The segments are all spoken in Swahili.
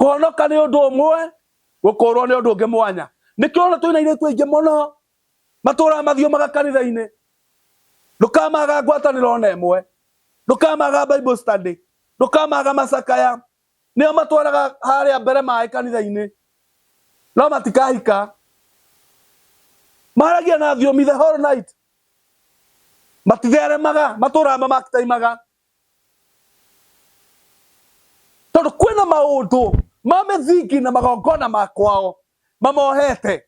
Kuhonoka ni undu umwe, gukurwo ni undu ungi mwanya. Nikio ona twina ire twingi muno matura mathio magakanitha-ini. Ndukamaga ngwataniro ona imwe, ndukamaga Bible study, ndukamaga macakaya. Nio matwaraga haria mbere mai kanitha-ini, no matikahika. Maragia na thiomi the whole night. Matitheremaga, matura mamakitaimaga. Tondu kwina maundu ma Mīthìngi na magongona makwao mamohete.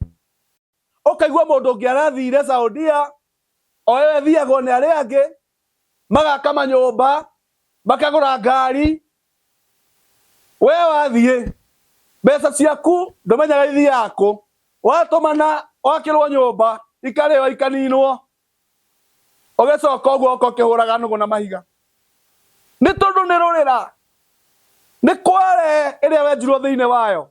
Ukaigua mundu ungi arathire Saudia, owe thiagwo ni aria angi, magaka manyumba, makagura ngari. We wathie mbeca ciaku ndumenyaga ithiaga ku, watumana wakirwo nyumba ikario ikaninwo, ugicoka uguo ukihuraga nugu na mahiga. Ni tondu ni rurira, ni Kware iria wenjirwo thiini wayo.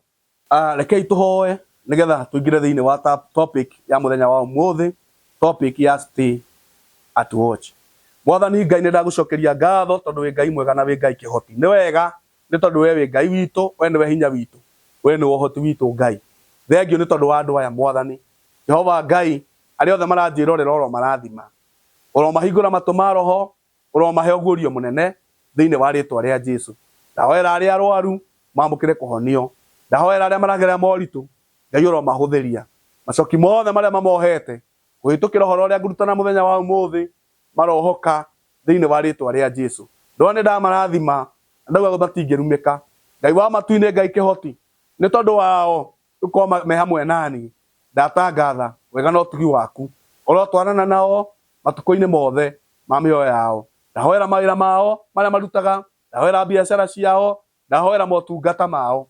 Rekei tuhoe nigetha tuingire thiini wa topic ya muthenya wa umuthi, topic ya stay at watch. Mwathani Ngai ni ndagucokeria ngatho tondu wi Ngai mwega na wi Ngai kihoti. Ni wega ni tondu we wi Ngai witu, we ni we hinya witu, we ni uhoti witu Ngai. Thengio ni tondu wa andu aya Mwathani Jehova Ngai, aria othe maranjirorera oro marathima, oro mahingura matu ma roho, oro mahe ugurio munene thiini wa ritwa ria Jesu. Ndahoera aria arwaru mamukire kuhonio, ndahoera aria maragerera moritu Ngai oro mahuthiria, macoki mothe maria mamohete kuhitukira horo uria ngurutana muthenya wa umuthi marohoka thiini wa ritwa ria Jesu. Ndone ndamarathima ndauga matingirumika. Ngai wa matu-ini, Ngai kihoti, ni tondu wao ukorwo me hamwe nani. Ndatangatha wega na utugi waku urotwarana nao matuko-ini mothe ma mioyo yao. Ndahoera mawira mao maria marutaga, ndahoera biashara ciao, ndahoera motungata mao,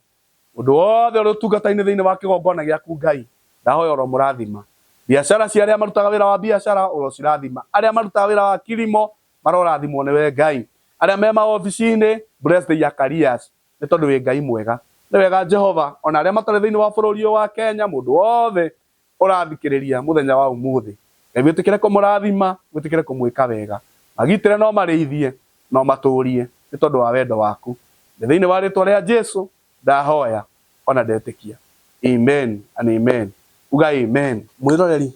undu wothe uri utungata-ini thiini wa kigongona giaku Ngai, ndahoera oro murathima. Biashara cia aria marutaga wira wa biashara oro cirathima, aria marutaga wira wa kilimo marorathimwo niwe Ngai, aria me maobici-ini bless their careers, ni tondu wi Ngai mwega. Ni wega Jehova, ona aria matari thiini wa bururi wa Kenya, mundu wothe urathikiriria muthenya wa umuthi, Ngai witikire kumurathima, witikire kumwika wega, magitire no marithie no maturie ni tondu wa wendo waku. Ni thiini wa ritwa ria Jesu ndahoya ona ndetikia, amen and amen. Uga amen. Mwiroreri,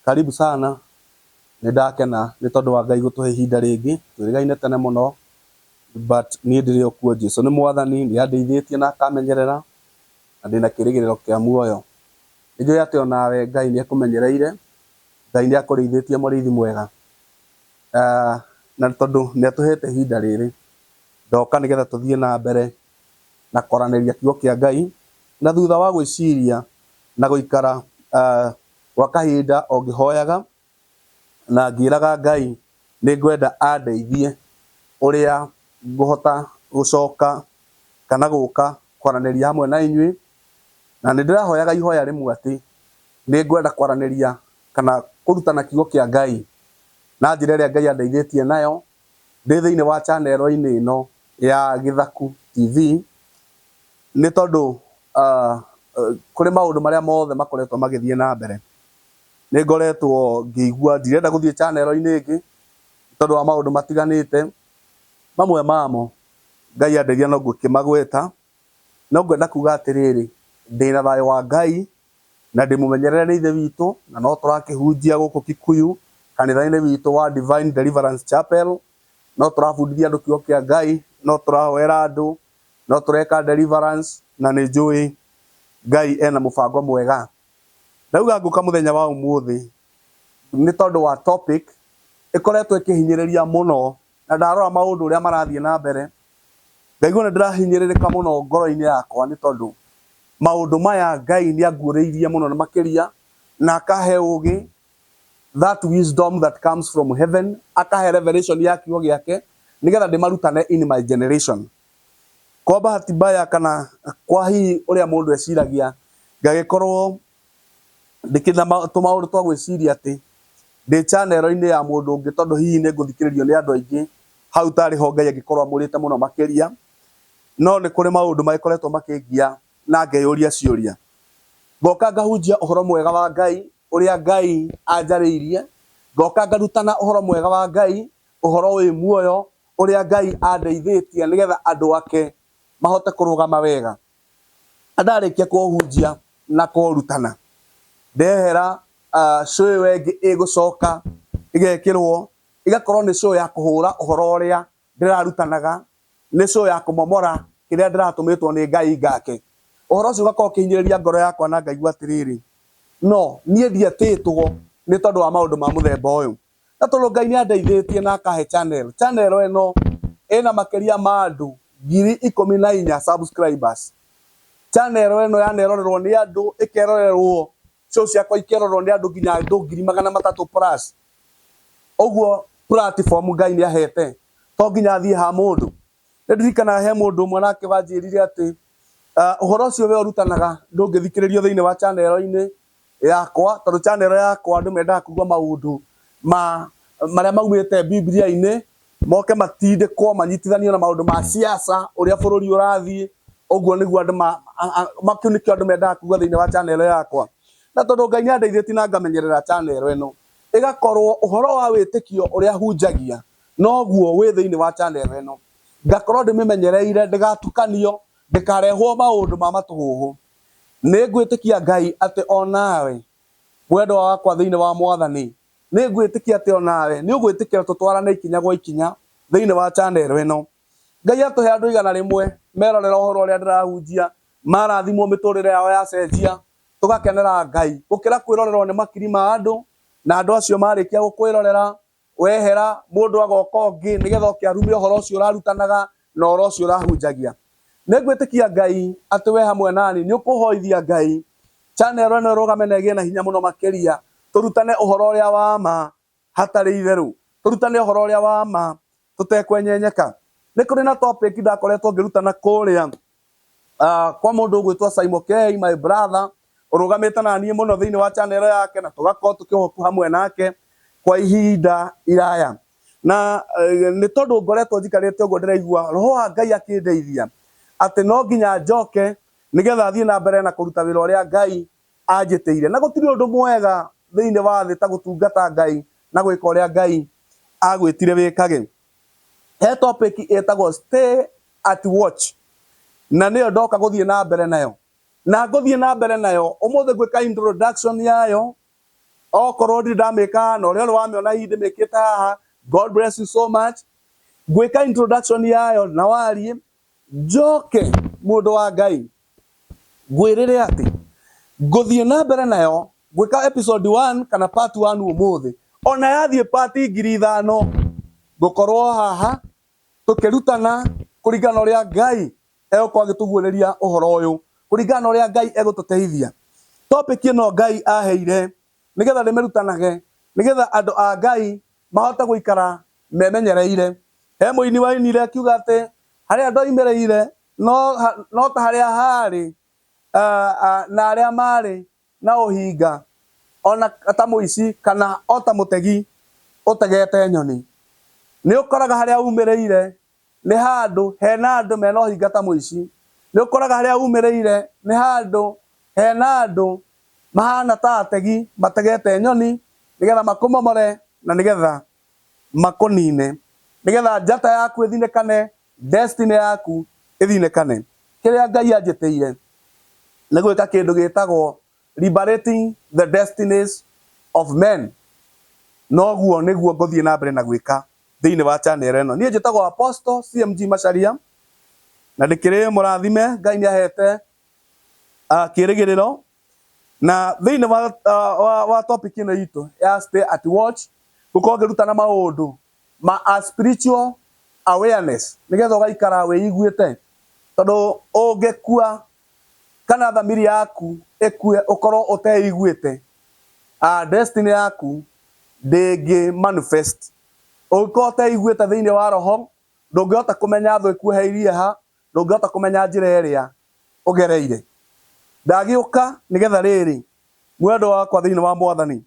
karibu sana. Ni ndakena ni tondu wa Ngai gutuhe ihinda ringi, twirigaine tene muno, but ni ndiri okuo Jesu ni Mwathani, ni andeithĩtie na akamenyerera na ndina kirigiriro kia muoyo. Nijui ati onawe Ngai ni akumenyereire, Ngai ni akũrĩithĩtie mũrĩithi mwega. Na tondu ni atuhete ihinda riri, ndoka nigetha tuthie na mbere na kwaraniria kiugo kia Ngai, na thutha wa gwiciria na guikara gwa kahinda o ngihoyaga na ngiraga Ngai ni ngwenda andeithie uria nguhota gucoka kana guka kwaraniria hamwe na inyui. Na ni ndirahoyaga ihoya rimwe ati ni ngwenda kwaraniria kana kurutana kiugo kia Ngai na njira iria Ngai andeithĩtie nayo ndi thiini wa channel-ini ino ya Githaku TV, ni tondu kuri maundu maria mothe makoretwo magithie na mbere. Ni ngoretwo ngiigua ndirenda guthie channel-ini ingi tondu wa maundu matiganite, mamwe mamo Ngai andeithia no ngukimagweta. No ngwenda kuga atiriri, ndina thayo wa Ngai na ndimumenyerere ni ithe witu, na no turakihunjia guku Kikuyu kanitha-ini witu wa Divine Deliverance Chapel. No turabundithia andu kiugo kia Ngai, no turahoera andu, no tureka deliverance, na ni njui Ngai ena mubango mwega. Ndauga nguka muthenya wa umuthi ni tondu wa topic ikoretwo ikihinyiriria muno, na ndarora maundu uria marathie na mbere, ngaigua ni ndirahinyiririka muno ngoro-ini yakwa, ni tondu maundu maya Ngai ni anguũrĩirie muno na makiria, na akahe ugi, that wisdom that comes from heaven, akahe revelation ya kiugo giake nigetha ndimarutane in my generation. Kwa bahati mbaya kana kwa hii uria mundu eciragia, ngagikorwo ndikina tumaundu twa gwiciria ati ndi channel-ini ya mundu ungi tondu hihi ni nguthikiririo ni andu aingi, hau tari ho Ngai agikorwo amurite muno makiria. No ni kuri maundu magikoretwo makingia na ngeyuria ciuria. Ngoka ngahunjia uhoro mwega wa Ngai uria Ngai anjariirie, ngoka ngarutana uhoro mwega wa Ngai, uhoro wi muoyo uria Ngai andeithĩtie nigetha andu ake mahote kurugama wega. Andarikia kuhunjia na kurutana ndehera show wengi igucoka igekirwo igakorwo ni show ya kuhura uhoro uria ndirarutanaga, ni show ya kumomora kiria ndiratumitwo ni Ngai ngake. Uhoro ucio ugakorwo ukihinyiriria ngoro yakwa na ngaigua atiriri, no nie ndietitwo ni tondu wa maundu ma muthemba uyu, na tondu Ngai ni andeithitie na akahe channel eno ena makiria ma andu 14,000 subscribers. Channel eno yanerorerwo ni andu, ikerorerwo show ciakwa ikerorerwo ni andu nginya andu 300,000 plus. Oguo platform Ngai ni ahete, to nginya athie ha mundu. Ndirikana he mundu umwe nake banjirire ati uhoro ucio we urutanaga ndungithikiririo thiini wa channel-ini yakwa, tondu channel yakwa andu mendaga kugua maundu maria maumite Biblia-ini, moke matindikwo manyitithanio na maundu ma siasa uria bururi urathie. Oguo niguo andu makiu nikio andu mendaga kugua thiini wa channel yakwa, na tondu Ngai ni andeithĩtie na ngamenyerera channel eno igakorwo uhoro wa witikio uria hunjagia noguo wi thiini wa channel eno, ngakorwo ndimimenyereire ndigatukanio, ndikarehwo maundu ma matuhuhu. Ni ngwitikia Ngai ati onawe wendo wakwa thiini wa Mwathani, ni ngwitikia ati onawe ni ugwitikira tutwarane ikinya gwa ikinya thiini wa channel eno. Ngai atuhe andu 100 merorera uhoro uria ndirahunjia, marathimwo miturire yao yacenjia, tugakenera Ngai gukira kwirorerwo ni makiri ma andu, na andu acio marikia gukwirorera wehera mundu agoka ungi nigetha ukiarumia uhoro ucio urarutanaga na uhoro ucio urahunjagia. Ni ngwitikia Ngai ati we hamwe nani ni ukuhoithia Ngai channel eno irugame na igie na hinya muno makiria, turutane uhoro uria wa ma hatari itheru, turutane uhoro uria wa ma tutekwenyenyeka. Ni kuri na topic ndakoretwo ngirutana kuria kwa mundu ugwitwa Simon K, my brother, urugamite na nie muno thiini wa channel yake, na tugakorwo tukihoku hamwe nake kwa ihinda iraya. Na ni tondu ngoretwo njikarite uguo ndiraigua roho wa Ngai akindeithia ati no nginya njoke nigetha thie na mbere na kuruta wira uria Ngai anjitiire, na gutiri undu mwega thiini wa thi ta gutungata Ngai na gwika uria Ngai agwitire wikage. He topic etagwo stay at watch, na niyo ndoka guthie na mbere nayo, na nguthie na mbere nayo umuthi gwika introduction yayo. Okorwo ndi ndamika na uria wamiona hindi mikite haha, God bless you so much. Gwika introduction yayo na warie njoke mundu wa Ngai ngwirire ati nguthie na mbere nayo gwika episode 1 kana part 1 umuthi, ona yathie part 5,000 gukorwo haha tukirutana kuringana uria Ngai egukwa agituguuriria uhoro uyu, kuringana uria Ngai egututeithia. Topic ino Ngai aheire nigetha ndimirutanage, nigetha andu a Ngai mahote guikara memenyereire. He muini wainire akiuga ati haria ndoimereire no ta haria hari na aria mari na uhinga, ona ta muici kana ota mutegi utegete nyoni. Ni ukoraga haria umireire ni handu hena andu mena uhinga ta muici, ni ukoraga haria umireire ni handu hena andu mahana ta ategi mategete nyoni nigetha makumomore na nigetha makunine, nigetha njata yaku ithinekane, destiny yaku ithinekane. Kiria Ngai anjitiire ni gwika kindu gitagwo liberating the destinies of men, noguo niguo nguthie na mbere na gwika thiini wa channel eno. Nie njitagwo Apostle CMG Macharia, na ndikiri murathime Ngai ni ahete kirigiriro. Na thiini wa topic ino itu ya stay at watch gukorwo ngirutana maundu ma spiritual awareness, nigetha ugaikara wiiguite, tondu ungikua kana thamiri yaku ikue ukorwo uteiguite, destiny yaku ndingi manifest. Ukorwo uteiguite thiini wa roho ndungihota kumenya thu ikuheirie ha, ndungihota kumenya njira iria ugereire. Ndagiuka nigetha riri mwendo wakwa thiini wa Mwathani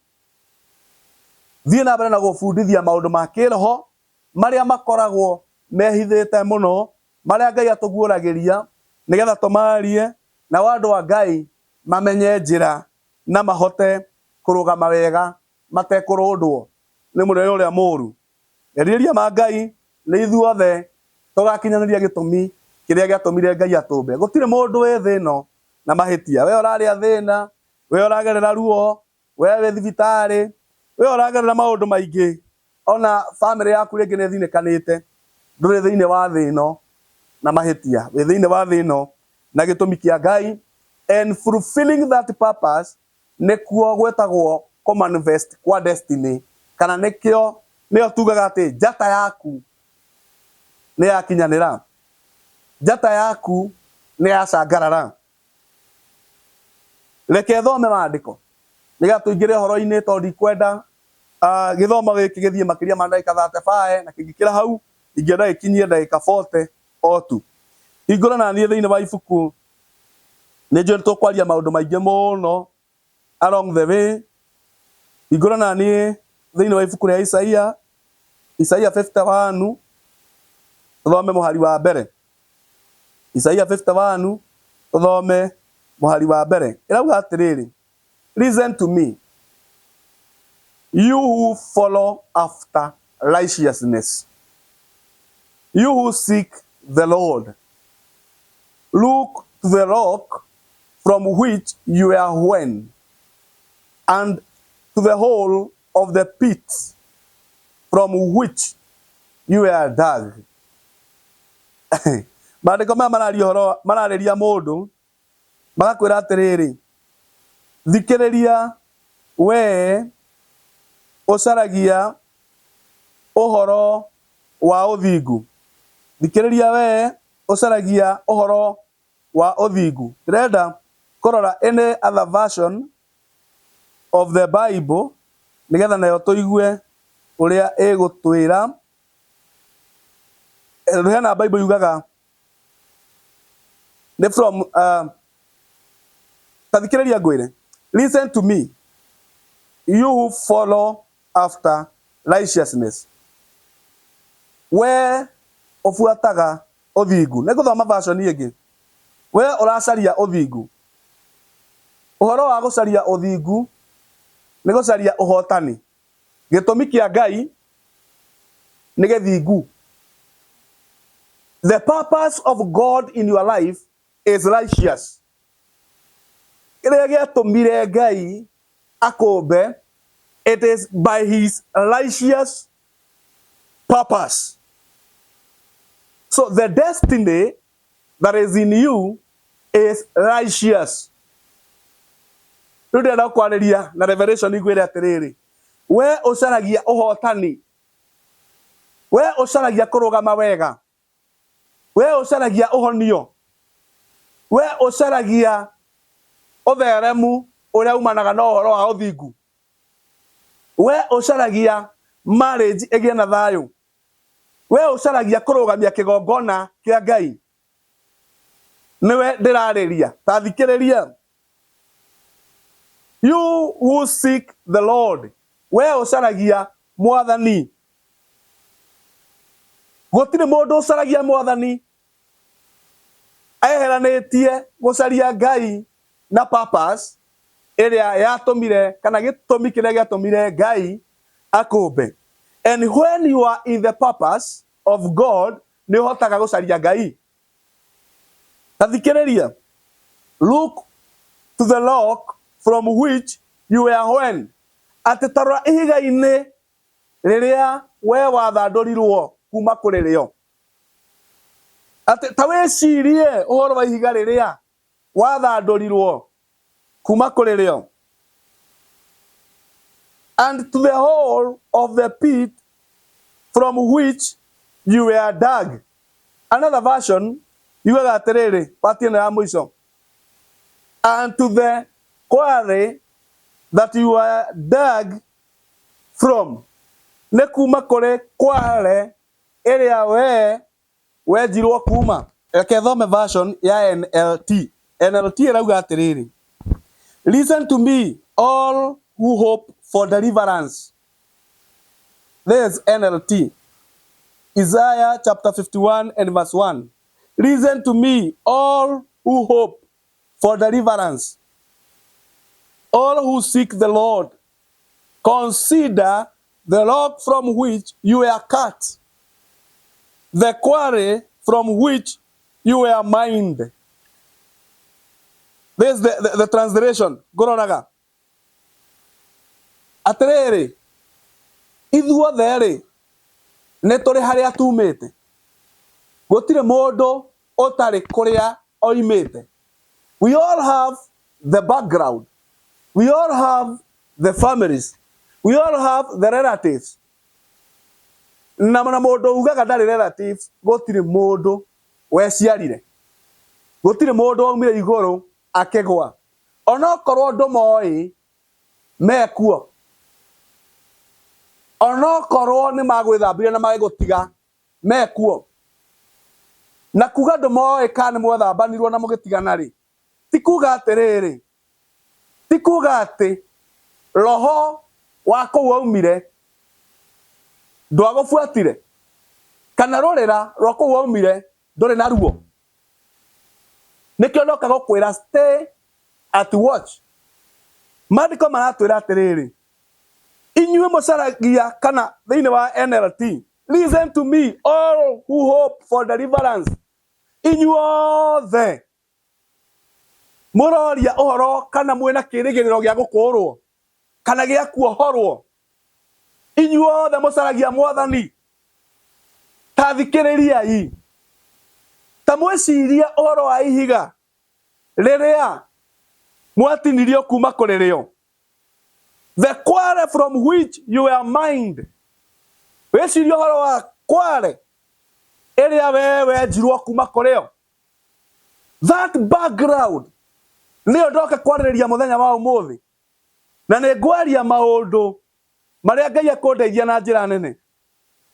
thie na mbere na gubundithia maundu ma kiroho maria makoragwo mehithite muno, maria Ngai atuguuragiria nigetha tumarie na wandu wa Ngai mamenye njira na mahote kurugama wega matekurundwo ni munene uria muru. Eriria ma Ngai ni ithuothe tugakinyaniria gitumi kiria giatumire Ngai atumbe. Gutire mundu wi thi no na mahitia. We ũrarĩa thĩna, we ũragerera ruo, we wĩ thibitarĩ, we ũragerera maũndũ maingĩ. Ona family yaku rĩngĩ nĩ ĩthinĩkanĩte, ndũrĩ thĩinĩ wa thĩ ĩno na mahitia, wĩ thĩinĩ wa thĩ ĩno na gĩtũmi kĩa Ngai. And fulfilling that purpose nĩkuo gwĩtagwo manifest kwa destiny, kana nĩkĩo tugaga atĩ njata yaku nĩ yakinyanĩra, njata yaku nĩ yacangarara. Reke thome maandĩko nĩgetha tũingĩre ũhoro-inĩ tondũ ndikwenda gĩthomo gĩkĩ gĩthiĩ makĩria ma ndagĩka 35 na kĩngĩkĩra hau ingĩenda gĩkinyie ndagĩka 40 o tu. Hingũra na niĩ thĩinĩ wa ibuku, nĩ njũĩ tũkwaria maũndũ maingĩ mũno along the way. Hingũra na niĩ thĩinĩ wa ibuku rĩa Isaia 51, tũthome mũhari wa mbere. Isaia 51, tũthome mũhari wa mbere. Ĩrauga atĩrĩrĩ, listen to me, you who follow after righteousness, you who seek the Lord, look to the rock from which you were hewn, and to the hole of the pit from which you were dug. Maandĩko maya mararĩria mũndũ, magakwĩra atĩrĩrĩ, thikĩrĩria we ũcaragia ũhoro wa ũthingu. Thikĩrĩria we ũcaragia ũhoro wa ũthingu. Ndĩrenda kũrora any other version of the Bible nĩgetha nayo tũigue ũrĩa ĩgũtwĩra. Hena Bible yugaga nĩ from tathikĩrĩria ngwĩre, listen to me, you who follow after righteousness, we ũbuataga ũthingu. Nĩngũthoma version ĩngĩ. We ũracaria ũthingu. Ũhoro wa gũcaria ũthingu nĩ gũcaria ũhotani. Gĩtũmi kĩa Ngai nĩ gĩthingu. The purpose of God in your life is righteous. Kĩrĩa gĩatũmire Ngai akũmbe, it is by his righteous purpose. So the destiny that is in you is righteous. Rĩu ndĩrenda kwarĩria na Revelation igwĩre atĩrĩrĩ, we ũcaragia ũhotani, we ũcaragia kũrũgama wega, we ũcaragia ũhonio, we ũcaragia ũtheremu ũrĩa umanaga na ũhoro wa ũthingu, we ũcaragia marriage ĩgĩe na thayũ, we ũcaragia kũrũgamia kĩgongona kĩa Ngai, nĩwe ndĩrarĩria. Ta thikĩrĩria, you who seek the Lord, we ũcaragia Mwathani. Gũtirĩ mũndũ ũcaragia Mwathani eheranĩtie gũcaria Ngai na purpose ĩrĩa yatũmire, kana gĩtũmi kĩrĩa gĩatũmire Ngai akũmbe. And when you are in the purpose of God, nĩ ũhotaga gũcaria Ngai. Ta thikĩrĩria, look to the rock from which you were hewn. Atĩ tarora ihiga-inĩ rĩrĩa we wathandũrirwo kuma kũrĩ rĩo. Atĩ ta wĩcirie ũhoro wa ihiga rĩrĩa wathandũrirwo kuma kũrĩ rĩo. And to the hole of the pit from which you were dug. Another version, yugaga atĩrĩrĩ, pati ĩno ya mũico. And to the Kware that you were dug from. Nĩ kuma kũrĩ Kware ĩrĩa wenjirwo kuma. Reke thome version ya NLT. NLT ĩrauga atĩrĩrĩ, listen to me, all who hope for deliverance. There's NLT. Isaiah chapter 51 and verse 1. Listen to me, all who hope for deliverance, all who seek the Lord. Consider the rock from which you were cut, the quarry from which you were mined. This is the translation. Goronaga. Aterere. Ithuothe rĩ nĩ tũrĩ harĩa tumĩte. Gũtirĩ mũndũ ũtarĩ kũrĩa oimĩte. We all have the background. We all have the families. We all have the relatives. Na mũndũ ugaga ndarĩ relatives, gũtirĩ mũndũ weciarire. Gũtirĩ mũndũ waumire igũrũ akĩgwa. Ona okorwo ndũmoĩ mekuo. Ona okorwo nĩ magwĩthambire na magĩgũtiga mekuo. Na kuga ndũmoĩ kana nĩ mwethambanirwo na mũgĩtigana rĩ, ti kuga atĩrĩrĩ, ti kuga atĩ roho wa kũu waumire ndwagũbuatire, kana rũrĩra rwa kũu waumire ndũrĩ na ruo. Nĩkĩo ndoka gũkwĩra stay at watch. Maandĩko maratwĩra atĩrĩrĩ, inyuĩ mũcaragia kana thĩinĩ wa NLT, listen to me, all who hope for deliverance. Inyuothe mũroria ũhoro kana mwĩna kĩĩrĩgĩrĩro gĩa gũkũũrwo kana gĩa kuohorwo. Inyuothe mũcaragia Mwathani, ta thikĩrĩriai. Ta mwĩcirie ũhoro wa ihiga rĩrĩa mwatinirio kuma kũrĩ rĩo. The Kware from which you were mined. Wĩcirie ũhoro wa Kware ĩrĩa we wenjirwo kuma kũrĩo. That background nĩyo ndoka kwarĩrĩria mũthenya wa ũmũthĩ. Na nĩ ngwaria maũndũ marĩa Ngai akũndeithia na njĩra nene.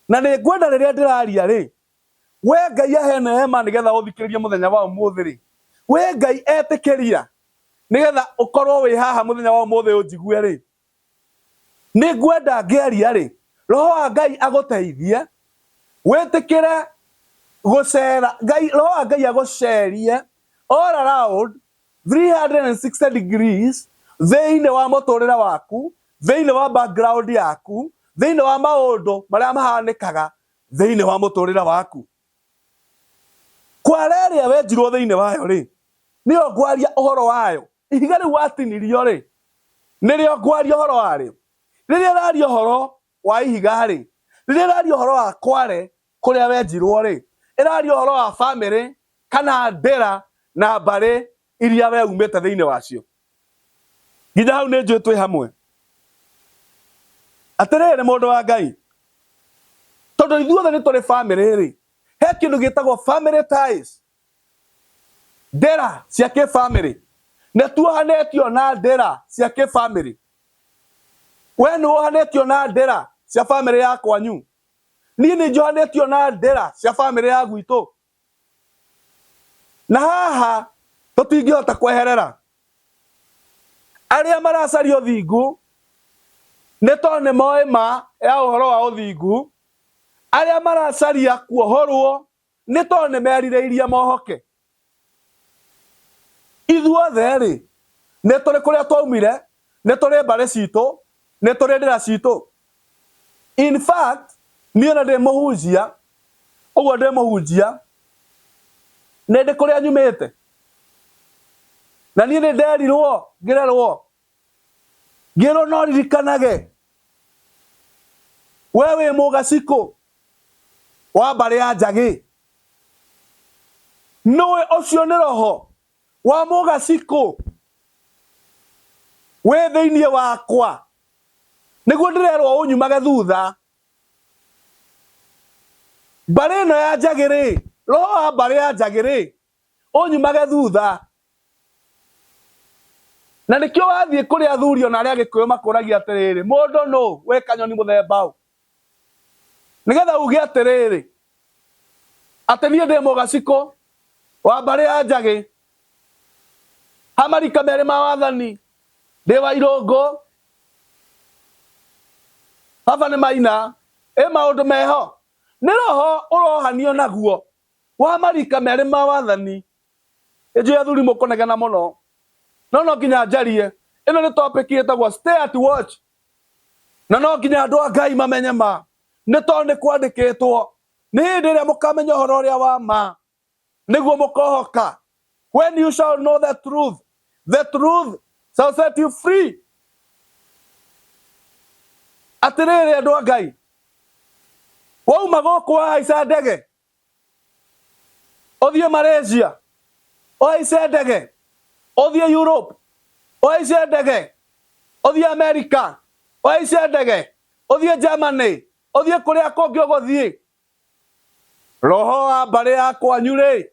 Na nĩ ngwenda rĩrĩa ndĩraria rĩ, we Ngai ahe neema nĩgetha ũthikĩrĩrie mũthenya wa ũmũthĩ rĩ. We Ngai etĩkĩria nĩgetha ũkorwo wĩ haha mũthenya wa ũmũthĩ ũnjigue rĩ. Nĩ ngwenda ngĩaria rĩ, roho wa Ngai agũteithie wĩtĩkĩre gũcera. Roho wa Ngai agũcerie all around 360 degrees thĩinĩ wa mũtũrĩre waku, thĩinĩ wa background yaku, thĩinĩ wa maũndũ marĩa mahanĩkaga thĩinĩ wa mũtũrĩre waku. Kware ĩrĩa wenjirwo thĩinĩ wayo rĩ, nĩyo ngwaria ũhoro wayo. Ihiga rĩu watinirio rĩ, nĩrĩo ngwaria ũhoro warĩo. Rĩrĩa raria ũhoro wa ihiga rĩ, rĩrĩa raria ũhoro wa Kware kũrĩa wenjirwo rĩ, ĩraria ũhoro wa family kana ndĩra na mbarĩ iria we umĩte thĩinĩ wacio. Nginya hau nĩ njũĩ twĩ hamwe. Atĩrĩrĩ mũndũ wa Ngai, tondũ ithuothe nĩ tũrĩ family rĩ, he kĩndũ gĩtagwo family ties. Ndĩra cia kĩ-family nĩ tuohanĩtio na ndĩra cia kĩ-family. We nĩ wohanĩtio na ndĩra cia family ya kwanyu. Niĩ nĩ njohanĩtio na ndĩra cia family ya gwitũ. Na haha tũtingĩhota kweherera. Arĩa maracaria ũthingu nĩ tondũ nĩ moĩ ma ya ũhoro wa ũthingu. Arĩa maracaria kuohorwo nĩ tondũ nĩ merirĩirie mohoke. Ithuothe rĩ, nĩ tũrĩ kũrĩa twaumire, nĩ tũrĩ mbarĩ citũ, nĩ tũrĩ ndĩra citũ. In fact, niĩ ona ndĩ mũhunjia, ũguo ndĩ mũhunjia, nĩ ndĩ kũrĩa nyumĩte. Na niĩ nĩ nderirwo, ngĩrerwo, ngĩrwo no ririkanage, we wĩ mũgacikũ wa mbarĩ ya njagĩ. Nĩwe ũcio nĩ roho wa mũgacikũ wĩ thĩinĩ wakwa. Nĩguo ndĩrerwo ũnyumage thutha. Mbarĩ ĩno ya njagĩ rĩ, roho wa mbarĩ ya njagĩ rĩ, ũnyumage thutha. Na nĩkĩo wathiĩ kũrĩ athuri ona arĩa Gĩkũyũ makũragia atĩrĩrĩ, mũndũ nũ wĩ kanyoni mũthemba ũ. Nĩgetha uge atĩrĩrĩ, atĩ niĩ ndĩ mũgacikũ wa mbarĩ ya njagĩ, ha marika merĩ ma wathani, ndĩ wa Irũngũ, baba nĩ Maina, maũndũ meho. Nĩ roho ũrohanio naguo wa marika merĩ ma wathani. Ĩnjũĩ athuri mũkũnegena mũno, no nginya njarie. Ĩno nĩ topic ĩtagwo stay at watch. Na no nginya andũ a Ngai mamenye ma, nĩ tondũ nĩ kwandĩkĩtwo. Nĩ hĩndĩ ĩrĩa mũkamenya ũhoro ũrĩa wa ma, nĩguo mũkohoka. When you shall know the truth, The truth shall set you free. Atiriri andu a Ngai. Wauma guku wahaica ndege. Uthie Malaysia. Uhaice ndege. Uthie Europe. Uhaice ndege. Uthie America. Uhaice ndege. Uthie Germany. Uthie kuria kungi uguthie. Roho wa mbari ya Kwanyu ri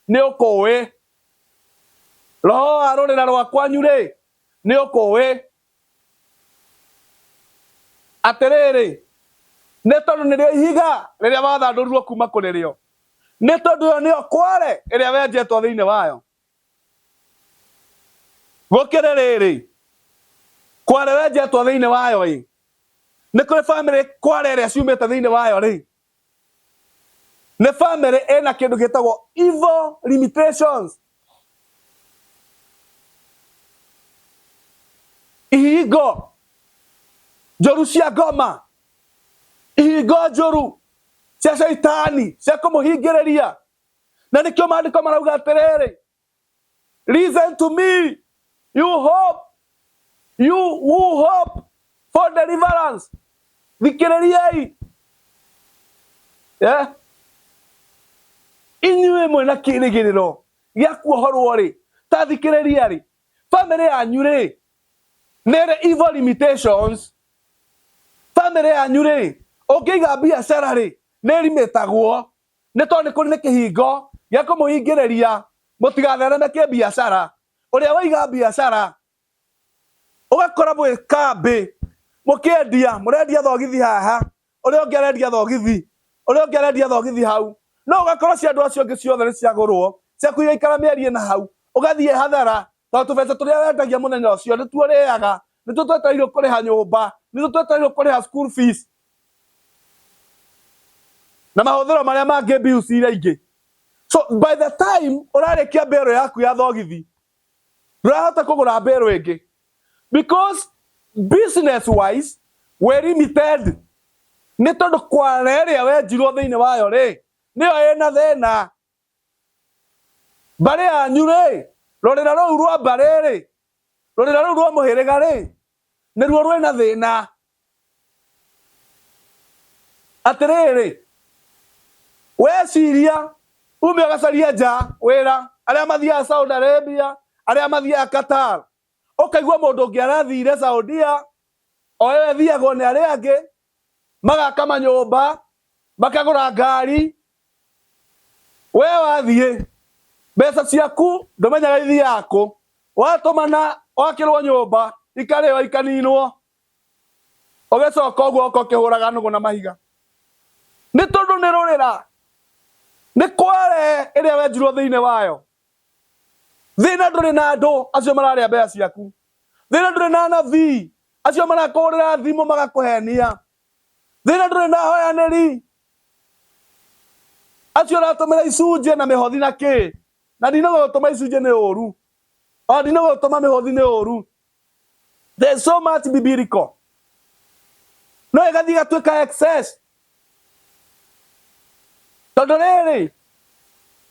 ni ukuwi. Roho wa rurira rwa Kwanyu ri ni ukuwi. Atiriri nĩ tondũ nĩrĩo ihiga rĩrĩa wathandũrirwo kuma kũrĩ rĩo. Nĩ tondũ ĩyo nĩyo kware ĩrĩa wenjetwo thĩinĩ wayo. Gũkĩrĩ rĩrĩ, kware wenjetwo thĩinĩ wayo ĩ, nĩ kũrĩ family kware ĩrĩa ciumĩte thĩinĩ wayo rĩ, nĩ family ĩna kĩndũ gĩtagwo evil limitations. Ihingo njũru cia ngoma, ihingo njũru cia shaitani cia kũmũhingĩrĩria. Na nĩkĩo maandĩko marauga atĩrĩrĩ, listen to me, you who hope for deliverance. Thikĩrĩriai. Inyuĩ mwĩna kĩĩrĩgĩrĩro gĩa kuohorwo rĩ, ta thikĩrĩria rĩ, family yanyu rĩ, nĩrĩ evil limitations. Family yanyu rĩ, ũngĩiga biacara rĩ, nĩ ĩrimitagwo nĩ tondũ nĩ kũrĩ nĩ kĩhingo gĩa kũmũhingĩrĩria mũtigathereme kĩbiacara. Ũrĩa waiga biacara ũgakora mwĩ kambĩ mũkĩendia, mũrendia thogithi haha, ũrĩa ũngĩ arendia thogithi, ũrĩa ũngĩ arendia thogithi hau. No ũgakora cia andũ acio ũngĩ ciothe nĩ ciagũrwo, ciaku igaikara mĩeri ĩna hau, ũgathiĩ hathara tondũ tũbeca tũrĩa wendagia mũthenya ũcio nĩ tuo ũrĩaga, nĩ tuo twetereirwo kũrĩha nyũmba, nĩ tuo twetereirwo kũrĩha school fees na mahũthĩro marĩa mangĩ bills iria ingĩ. So by the time ũrarĩkia mbero yaku ya thogithi, ndũrahota kũgũra mbero ĩngĩ because business wise we limited. Nĩ tondũ kware ĩrĩa wenjirwo thĩinĩ wayo rĩ, nĩyo ĩna thĩna. Mbarĩ yanyu rĩ, rũrĩra rũu rwa mbarĩ rĩ, rũrĩra rũu rwa mũhĩrĩga rĩ, nĩruo rwĩna thĩna. Atĩrĩrĩ, weciria ume ũgacaria nja wĩra, arĩa mathiaga Saudi Arabia, arĩa mathiaga Qatar, ũkaigua mũndũ ũngĩ arathire Saudia, o ĩyo ĩthiagwo nĩ arĩa angĩ, magaka manyũmba, makagũra ngari. We wathiĩ, mbeca ciaku ndũmenyaga ithiaga kũ, watũmana wakĩrwo nyũmba, ikarĩo ikaninwo, ũgĩcoka ũguo ũkĩhũraga nũgũ na mahiga. Nĩ tondũ nĩ rũrĩra, nĩ kware ĩrĩa wenjirwo thĩinĩ wayo. Thĩna ndũrĩ na andũ acio mararĩa mbeca ciaku. Thĩna ndũrĩ na anabii acio marakũhũrĩra thimũ magakũhenia. Thĩna ndũrĩ na ahoyanĩri acio ũratũmĩra icunjĩ na mĩhothi na kĩ. Na ndinagũtũma icunjĩ nĩ ũru, o ndinagũtũma mĩhothi nĩ ũru. There's so much biblical. No ĩgathiĩ gatuĩka excess. Tondũ rĩrĩ,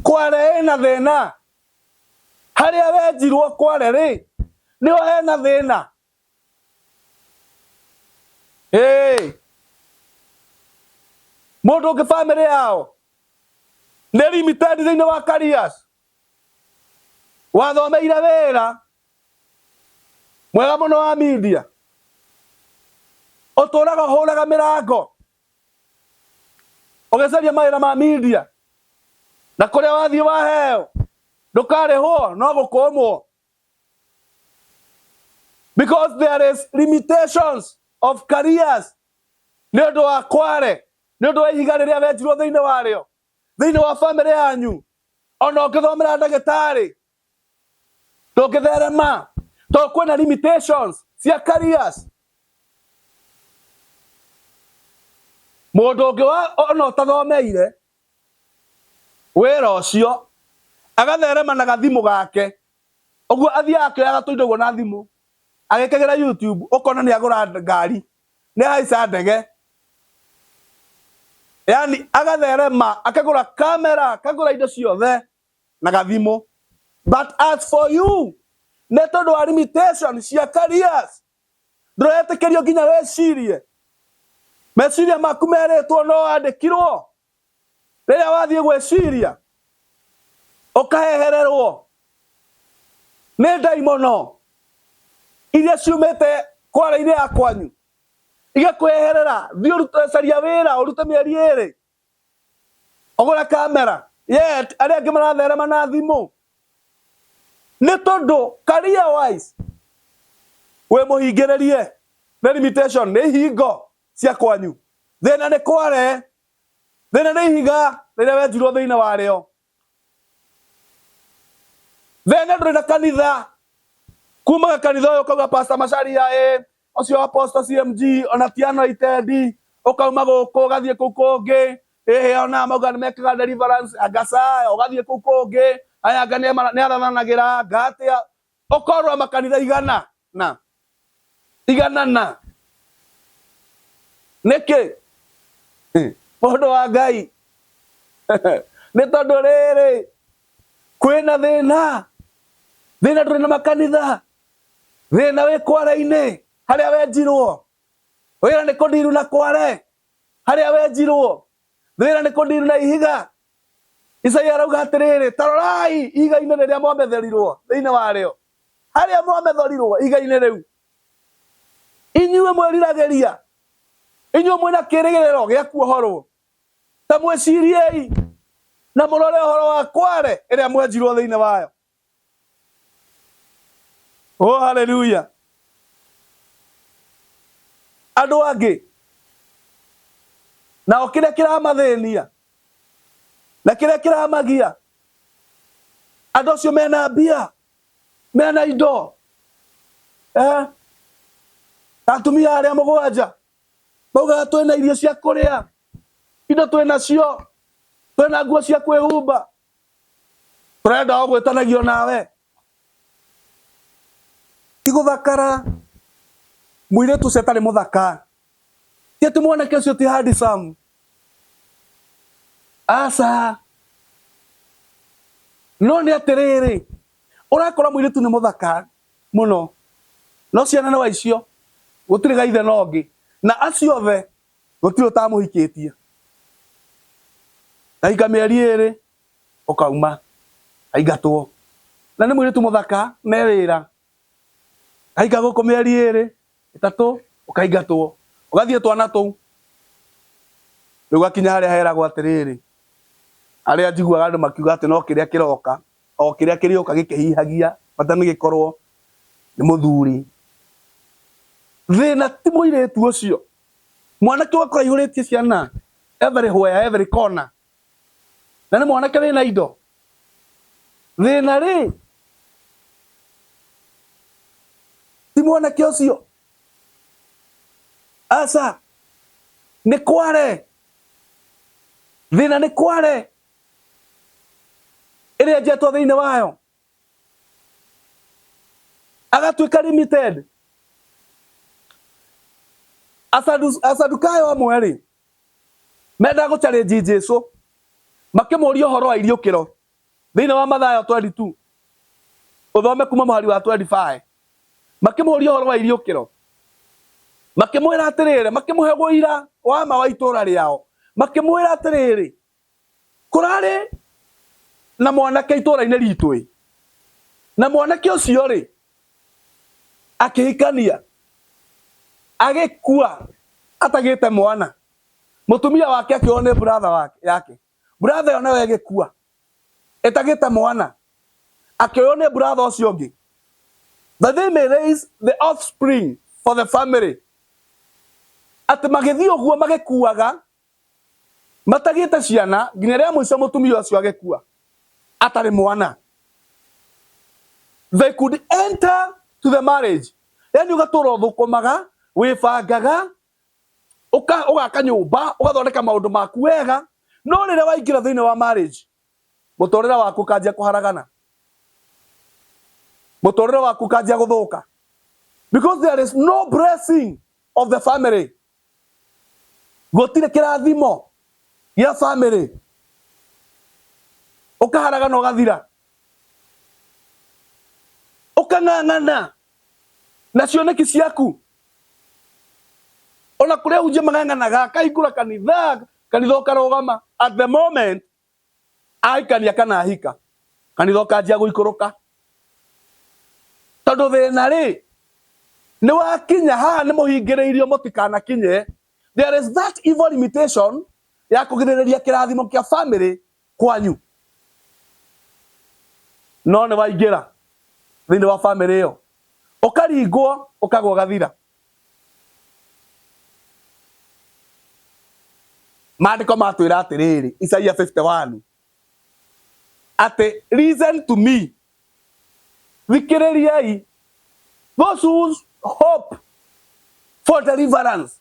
kware ĩna thĩna. Harĩa wenjirwo kware rĩ, nĩho hena thĩna. Mũndũ ũngĩ family yao nĩ limited thĩinĩ wa careers. Wathomeire wĩra mwega mũno wa media, ũtũraga ũhũraga mĩrango ũgĩcaria mawĩra ma media, na kũrĩa wathiĩ waheo ndũkarĩhwo no gũkũmwo. Because there is limitations of careers. Nĩ ũndũ wa kware, nĩ ũndũ wa ihiga rĩrĩa wenjirwo thĩinĩ warĩo, thĩinĩ wa family yanyu. Ona ũngĩthomera ndagĩtarĩ ndũngĩtherema tondũ kwĩna limitations cia careers. Mũndũ ũngĩ ona ũtathomeire wĩra ũcio agatherema na gathimũ gake, ũguo athiaga akĩoyaga tũindo na thimũ agĩkagĩra YouTube, ũkona nĩ agũra ngari, nĩ ahaica ndege. Yani agatherema akagũra kamera, akagũra indo ciothe na gathimũ. But as for you, nä tondå wa limitation cia careers ndåretä kä rio nginya wecirie meciria maku merä two no wandä kirwo rä rä a wathiä gweciria å kahehererwo nä ndaimono iria ciumä te Kware-inä ya kwanyu igakwĩherera thiĩ ũrute caria wĩra ũrute mĩeri ĩrĩ ũgũre kamera yet arĩa angĩ maratherema na thimũ nĩ tondũ career wise wĩ mũhingĩrĩrie nĩ limitation nĩ ihingo cia kwanyu thĩna nĩ Kware thĩna nĩ ihiga rĩrĩa wenjirwo thĩinĩ warĩo thĩna ndũrĩ na kanitha kumaga kanitha ũyũ ũkauga Pastor Macharia ocio Apostle CMG ona ti anointed ukauma gũkũ ũgathiĩ kũu kũngĩ ona mauga nĩ mekaga deliverance agacaya ũgathiĩ kũu kũngĩ aya anga nĩ arathanagĩra ngatĩa ũkorwo makanitha igana nĩkĩ mũndũ wa Ngai nĩ tondũ rĩrĩ kwĩna thĩna ndũrĩ na makanitha thĩna wĩ Kware-inĩ harĩa wenjirwo wĩra nĩ kũndiru na Kware harĩa wenjirwo thĩna nĩ kũndiru na ihiga Isaia arauga atĩrĩrĩ tarorai ihiga-inĩ rĩrĩa mwametherirwo thĩinĩ warĩo harĩa mwametherirwo ihiga-inĩ rĩu inyuĩ mwĩriragĩria inyuĩ mwĩna kĩrĩgĩrĩro gĩa kuohorwo ta mwĩciriei na mũrore ũhoro wa Kware ĩrĩa mwenjirwo thĩinĩ wayo. Oh, hallelujah. Andũ angĩ nao kĩrĩa kĩramathĩnia na kĩrĩa kĩramagia andũ acio mena mbia mena indo atumia arĩa mũgwanja maugaga twĩna irio cia kũrĩa indo twĩnacio twĩna nguo cia kwĩhumba tũrenda o gwĩtanagio nawe igũthakara mũirĩtu ũcio atarĩ mũthaka ti atĩ mwanake ũcio ti handsome aca no nĩ atĩrĩrĩ ũrakora mũirĩtu nĩ mũthaka mũno no ciana no icio gũtirĩ gaithe no ngĩ na acio othe gũtirĩ ũtamũhikĩtie aika mĩeri ĩrĩ ũkauma aingatwo na nĩ mũirĩtu mũthaka me wĩra aika gũkũ mĩeri ĩrĩ ĩtatũ ũkaingatwo ũgathiĩ twana tũu rĩu gakinya harĩa heragwo atĩrĩrĩ arĩa njiguaga andũ makiuga atĩ no kĩrĩa kĩroka o kĩrĩa kĩrĩoka gĩkĩhihagia matanĩgĩkorwo nĩ mũthuri thĩna ti mũirĩtu ũcio mwanake ũgakora ihũrĩtie ciana everywhere every corner na nĩ mwanake wĩna indo thĩna rĩ ti mwanake ũcio aca nĩ Kware thĩna nĩ Kware ĩrĩa njetwo thĩinĩ wayo agatuĩka limited asadukayo amwe rĩ menda gũchallenge Jesũ makĩmũria ũhoro wa iriũkĩro thĩinĩ wa Mathayo 22 ũthome kuma mũhari wa 25 makĩmũria ũhoro wa iriũkĩro makĩmwĩra atĩrĩrĩ makĩmũhe ũira wa ma wa itũũra rĩao makĩmwĩra atĩrĩrĩ kũrarĩ na mwanake itũũra-inĩ ritũ na mwanake ũcio rĩ akĩhikania agĩkua atagĩte mwana mũtumia wake akĩohwo nĩ brother yake brother ĩyo nayo ĩgĩkua ĩtagĩte mwana akĩohwo nĩ brother ũcio ũngĩ that they may raise the offspring for the family atĩ magĩthiĩ ũguo magĩkuaga matagĩte ciana nginya rĩa mũico mũtumia ũcio agĩkua atarĩ mwana they could enter to the marriage yani ũgatũra ũthũkũmaga wĩbangaga ũgaka nyũmba ũgathondeka maũndũ maku wega no rĩrĩa waingĩra thĩinĩ wa marriage mũtũrĩre waku ũkanjia kũharagana mũtũrĩre waku ũkanjia gũthũka because there is no blessing of the family gũtirĩ kĩrathimo gĩa family ũkaharagana ũgathira ukang'ang'ana na cioneki ciaku ona kuria unje mang'ang'anaga kahingũra kanitha ũkarũgama at the moment ahikania kana ahika kanitha ũkanjia gũikũrũka tondũ thĩna rĩ nĩ wakinya haha nĩ mũhingĩrĩirio mũtikanakinye. There is that evil limitation ya kũgirĩrĩria kĩrathimo kĩa family kwanyu, no nĩ waingĩra thĩinĩ wa family ĩyo ũkaringwo ũkagwa ũgathira. Maandĩko matwĩra atĩrĩrĩ, Isaia 51 atĩ listen to me, thikĩrĩriai, those who hope for deliverance,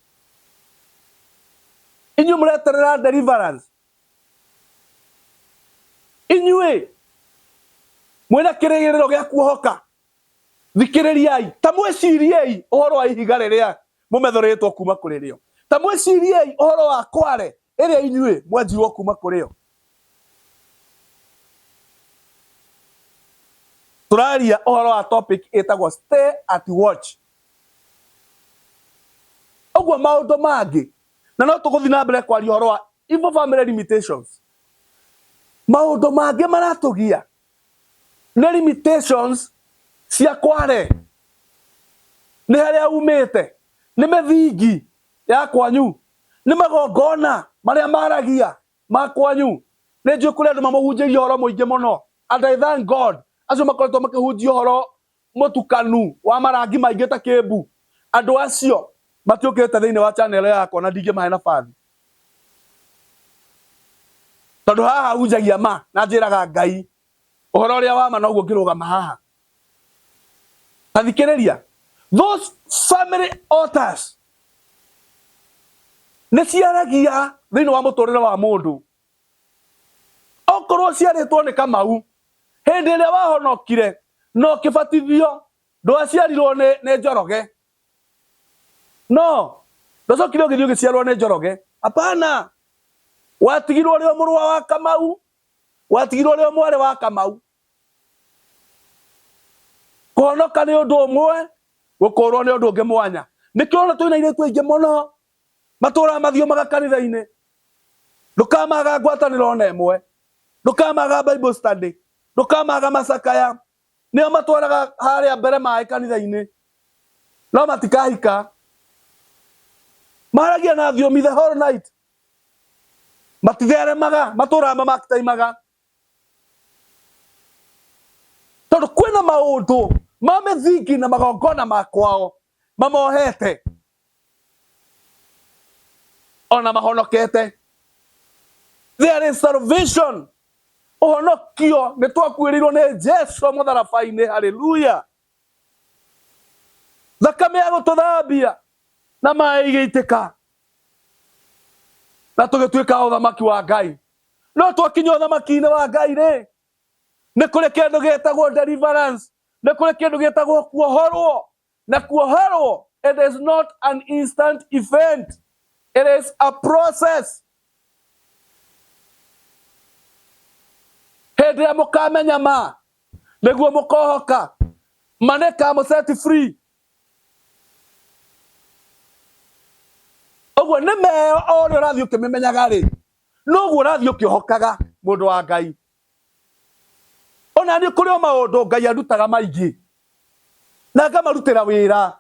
inyuĩ mũreterera deliverance, inyuĩ mwĩna kĩrĩgĩrĩro gĩa kuohoka, thikĩrĩriai, ta mwĩciriei ũhoro wa ihiga rĩrĩa mũmethũrĩtwo kuma kũrĩ rĩo, ta mwĩciriei ũhoro wa Kware ĩrĩa inyuĩ mwenjirwo kuma kũrĩ yo. Tũraria ũhoro wa topic ĩtagwo stay at watch. Ũguo maũndũ mangĩ na no tũgũthiĩ na mbere kwaria ũhoro wa evil family limitations. Maũndũ mangĩ maratũgia nĩ limitations cia Kware, nĩ harĩa umĩte, nĩ mĩthingi ya kwanyu, nĩ magongona marĩa maragia ma kwanyu. Nĩ njũĩ kũrĩ andũ mamũhunjĩirie ũhoro mũingĩ mũno, and I thank God acio makoretwo makĩhunjia ũhoro mũtukanu wa marangi maingĩ ta kĩmbu. Andũ acio matiũkĩte thĩinĩ wa channel yakwa na ndingĩmahe nabathi, tondũ haha hunjagia ma na njĩraga Ngai ũhoro ũrĩa wa ma noguo ngĩrũgama haha. Tathikĩrĩria, those family altars nĩ ciaragia thĩinĩ wa mũtũrĩre wa mũndũ. Okorwo ciarĩtwo nĩ Kamau, hĩndĩ ĩrĩa wahonokire no kĩbatithio ndwaciarirwo nĩ Njoroge, no ndũcokire ũgĩthiĩ ũgĩciarwo nĩ Njoroge, hapana. Watigirwo ũrĩ o mũrũ wa Kamau, watigirwo ũrĩ o mwarĩ wa Kamau. Kũhonoka nĩ ũndũ ũmwe, gũkũũrwo nĩ ũndũ ũngĩ mwanya. Nĩkĩo ona twĩna airĩtu aingĩ mũno matũũraga mathiũmaga kanitha-inĩ, ndũkamaga ngwatanĩro ona ĩmwe, ndũkamaga Bible study, ndũkamaga macakaya, nĩo matwaraga harĩa mbere maĩ kanitha-inĩ, no matikahika. Maragia na thiomi the whole night, matitheremaga, matũũraga mamakitaimaga, tondũ kwĩna maũndũ ma mĩthingi na magongona ma kwao mamohete ona mahonokete. There is salvation, ũhonokio nĩ twakuĩrĩirwo nĩ Jesu mũtharaba-inĩ, haleluya. Thakame ya gũtũthambia na maĩ igĩitĩka na tũgĩtuĩka ũthamaki wa Ngai. No twakinya ũthamaki-inĩ wa Ngai rĩ, nĩ kũrĩ kĩndũ gĩtagwo deliverance, nĩ kũrĩ kĩndũ gĩtagwo kuohorwo, na kuohorwo, it is not an instant event, it is a process. Hĩndĩ ĩrĩa mũkamenya ma nĩguo mũkohoka, ma nĩkamũ-set free. Ũguo nĩ meo o ũrĩa ũrathiĩ ũkĩmĩmenyaga rĩ, noguo ũrathiĩ ũkĩohokaga mũndũ wa Ngai. Ona niĩ kũrĩ o maũndũ Ngai arutaga maingĩ na ngamarutĩra wĩra.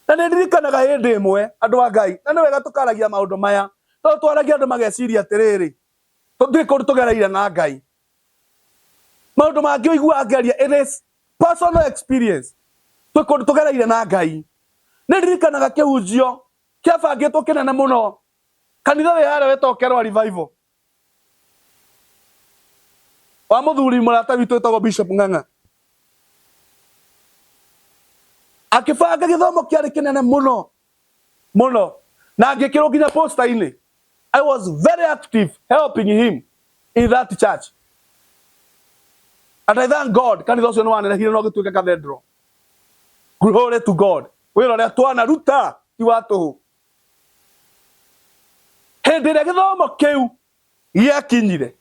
Na nĩ ndirikanaga hĩndĩ ĩmwe andũ a Ngai, na nĩ wega tũkaragia maũndũ maya, tondũ twaragia andũ mageciria atĩrĩrĩ, tũtirĩ kũndũ tũgereire na Ngai. Maũndũ mangĩ ũiguaga ngĩaria, it is personal experience, twĩ kũndũ tũgereire na Ngai. Nĩ ndirikanaga kĩhunjio kĩabangĩtwo kĩnene mũno, kanitha wĩ harĩa wĩtagwo Kware revival, wa mũthuri mũrata witũ wĩtagwo Bishop Ng'ang'a. Akĩbanga gĩthomo kĩarĩ kĩnene mũno mũno, na ngĩkĩrwo nginya poster-inĩ. I was very active helping him in that church, and I thank God kanitha ũcio nĩ wanenehire no gĩtuĩke cathedral. Glory to God. Wĩra ũrĩa twanaruta ti wa tũhũ. Hĩndĩ ĩrĩa gĩthomo kĩu gĩakinyire,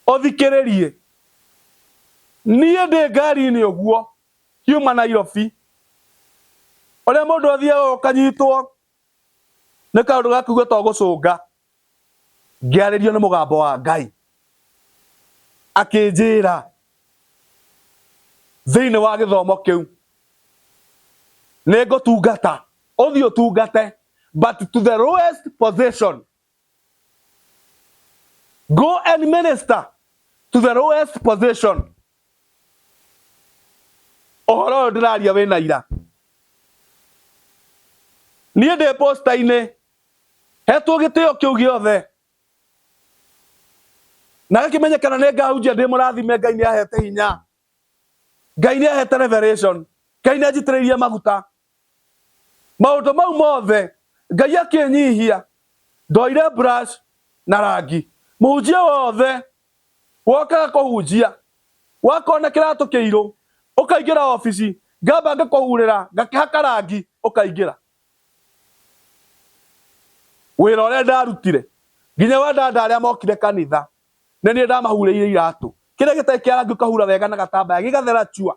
ũthikĩrĩrie, niĩ ndĩ ngari-inĩ ũguo hiuma Nairobi ũrĩa mũndũ athiaga ũkanyitwo nĩ kaũndũ gakuga to gũcũnga ngĩarĩrio nĩ mũgambo wa Ngai akĩnjĩra thĩinĩ wa gĩthomo kĩu nĩ ngũtungata ũthiĩ ũtungate but to the lowest position. Go and minister to the lowest position. Ũhoro ũyũ ndĩraria wĩna ira. Niĩ ndĩ posta-inĩ hetwo gĩtĩo kĩu gĩothe na gĩkĩmenyekana nĩ ngahunjia ndĩ mũrathime. Ngai nĩ ahete hinya, Ngai nĩ ahete revelation, Ngai nĩ anjitĩrĩirie maguta. Maũndũ mau mothe Ngai akĩnyihia, ndoire brush na rangi. Mũhunjia wothe wokaga kũhunjia wakona kĩratũ kĩirũ ũkaingĩra ofici ngamba ngĩkũhurĩra ngakĩhaka rangi ũkaingĩra. Wĩra ũrĩa ndarutire nginya wandanda arĩa mokire kanitha nĩ niĩ ndamahurĩire iratũ. Kĩrĩa gĩtarĩ kĩa rangi ũkahura wega na gatambaya gĩgathera chua,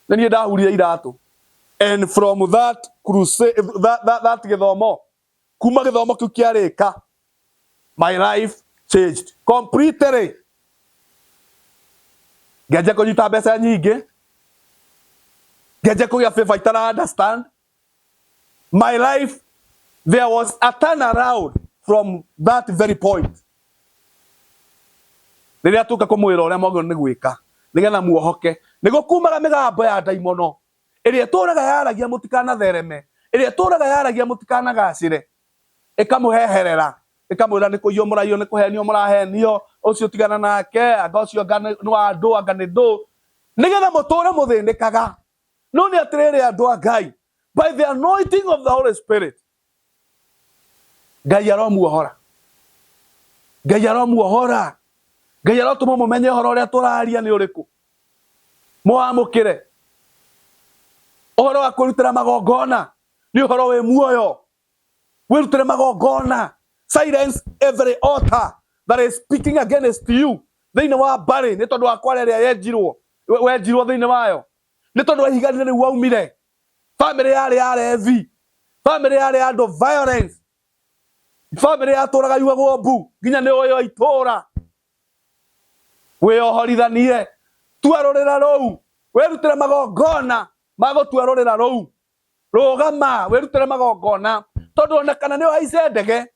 nĩ niĩ ndahurire iratũ. And from that crusade, that gĩthomo, kuma gĩthomo kĩu kĩarĩka, my life changed completely. Ngĩanjia kũnyita mbeca nyingĩ, ngĩanjia kũgĩa favor itana understand. My life, there was a turnaround from that very point. Rĩrĩa tuka kũmwĩra ũrĩa mwagĩrĩirwo nĩ gwĩka nĩgetha muohoke, nĩguo kumaga mĩgambo ya ndaimono ĩrĩa ĩtũraga yaragia mũtikanathereme, ĩrĩa ĩtũraga yaragia mũtikanagacĩre, ĩkamũheherera, ĩkamwĩra nĩ kũiywo mũraiywo, nĩ kũhenio mũrahenio, ũcio tigana nake, anga ũcio nĩ wa ndũ, anga nĩ ndũ, nĩgetha mũtũre mũthĩnĩkaga. No nĩ atĩrĩrĩ andũ a Ngai, by the anointing of the Holy Spirit, Ngai aromuohora, Ngai aromuohora, Ngai arotũma mũmenye ũhoro ũrĩa tũraria nĩ ũrĩkũ, mũwamũkĩre. Ũhoro wa kwĩrutĩra magongona nĩ ũhoro wĩ muoyo. Wĩrutĩre magongona. Silence every altar that is speaking against you. Thĩinĩ wa Mbarĩ nĩ tondũ wa Kware ĩrĩa wenjirwo thĩinĩ wayo, nĩ tondũ wa ihiga rĩu waumire. Family yarĩ ya revi, family yarĩ ya andũ violence, family yatũraga yuagwo mbu nginya nĩ ũyũ itũra. Wĩyohorithanie, tua rũrĩra rũu, wĩrutĩre magongona magũtua rũrĩra rũu. Rũgama wĩrutĩre magongona, tondũ ona kana nĩ ũhaice ndege,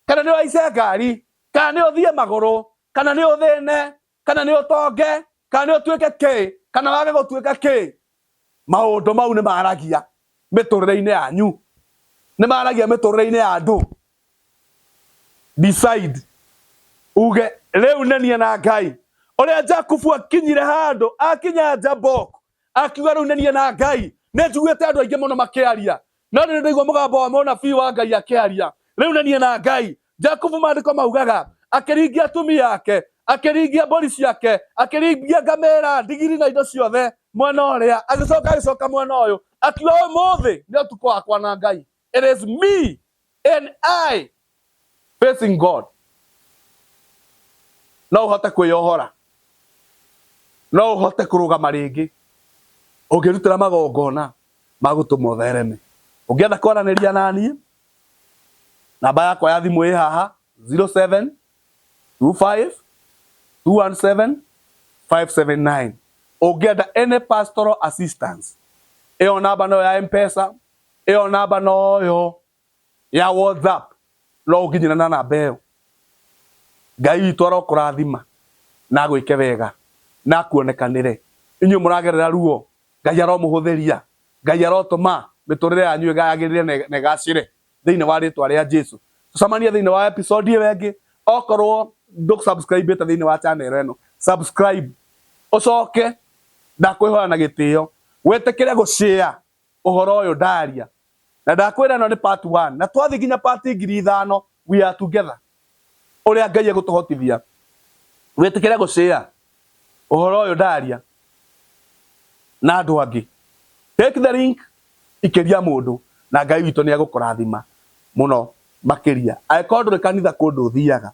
kana nĩ ũhaice ngari, kana nĩ ũthiĩ magũrũ, kana nĩ ũthĩne, kana nĩ ũtonge, kana nĩ ũtuĩke kĩ, kana wage gũtuĩka kĩ, maũndũ mau nĩ maragia mĩtũrĩre-inĩ yanyu, nĩ maragia mĩtũrĩre-inĩ ya andũ. Decide uge rĩu nĩ niĩ na Ngai. Ũrĩa Jakubu akinyire handũ akinya Jabok akiuga rĩu nĩ niĩ na Ngai. Nĩ njiguĩte andũ aingĩ mũno makĩaria, no nĩ ndaigua mũgambo wa mũnabii wa Ngai akĩaria rĩu nĩ niĩ na Ngai. Jakubu maandĩko maugaga akĩringia atumia ake, akĩringia mbũri ciake, akĩringia ngamĩra, ndigiri na indo ciothe mwena ũrĩa, agĩcoka mwena ũyũ akiuga ũmũthĩ nĩ ũtukũ wakwa na Ngai. It is me and I facing God. No ũhote kwĩyohora, no ũhote kũrũgama rĩngĩ ũngĩrutĩra magongona magũtũma ũthereme. Ũngĩenda kwaranĩria na niĩ, namba yakwa ya thimũ ĩ haha 0725217579. Ũngĩenda any pastoral assistance, ĩyo namba no ya M-Pesa, ĩyo namba no ya WhatsApp, no ũnginyĩra na namba ĩyo. Ngai witũ arokũrathima na gwĩke wega na kuonekanĩre. Inyuĩ mũragerera ruo, Ngai aromũhũthĩria, Ngai arotũma mĩtũrĩre yanyu ĩgayagĩrĩre na ĩgacĩre thĩinĩ wa rĩtwa rĩa Jesu. Tũcemanie thĩinĩ wa episode ĩyo ĩngĩ. Okorwo ndũsubscribe-ĩte thĩinĩ wa channel ĩno, subscribe, ũcoke ndakwĩhoya na gĩtĩo wĩtĩkĩre gũshare ũhoro ũyũ ndaria. Na ndakwĩra ĩno nĩ part 1 na twathiĩ nginya part 5,000 we are together. Ũrĩa Ngai egũtũhotithia wĩtĩkĩre gũshare ũhoro ũyũ ndaria na andũ angĩ. Take the link, ikĩria mũndũ na Ngai witũ nĩ egũkũrathima mũno makĩria. Angĩkorwo ndũrĩ kanitha kũndũ ũthiaga,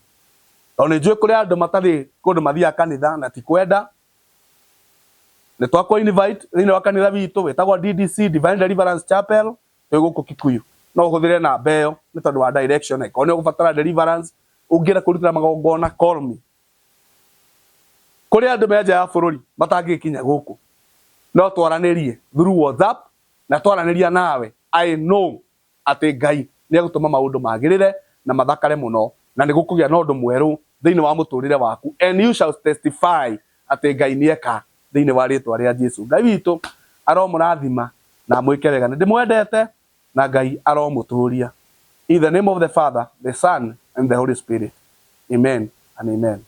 tondũ nĩ njũĩ kũrĩ andũ matarĩ kũndũ mathiaga kanitha na ti kwenda, Nĩ twakwa invite thĩinĩ wa kanitha witũ wĩtagwo DDC Divine Deliverance Chapel twĩ gũkũ Kikuyu. No ũhũthĩre namba ĩyo nĩ tondũ wa direction. Ko nĩ ũgũbatara deliverance, ũngĩenda kũrutĩra magongona, call me. Kũrĩ andũ me nja ya bũrũri matangĩkinya gũkũ, no twaranĩrie through WhatsApp na twaranĩria nawe. I know atĩ Ngai nĩ egũtũma maũndũ magĩrĩre na mathakare mũno, na nĩ gũkũgĩa na ũndũ mwerũ thĩinĩ wa mũtũrĩre waku, and you shall testify atĩ Ngai nĩ eka thĩinĩ wa rĩtwa rĩa Jesu. Ngai witũ aromũrathima na mwĩke wega. Nĩ ndĩmwendete na Ngai aromũtũria. In the name of the Father, the Son, and the Holy Spirit. Amen and amen.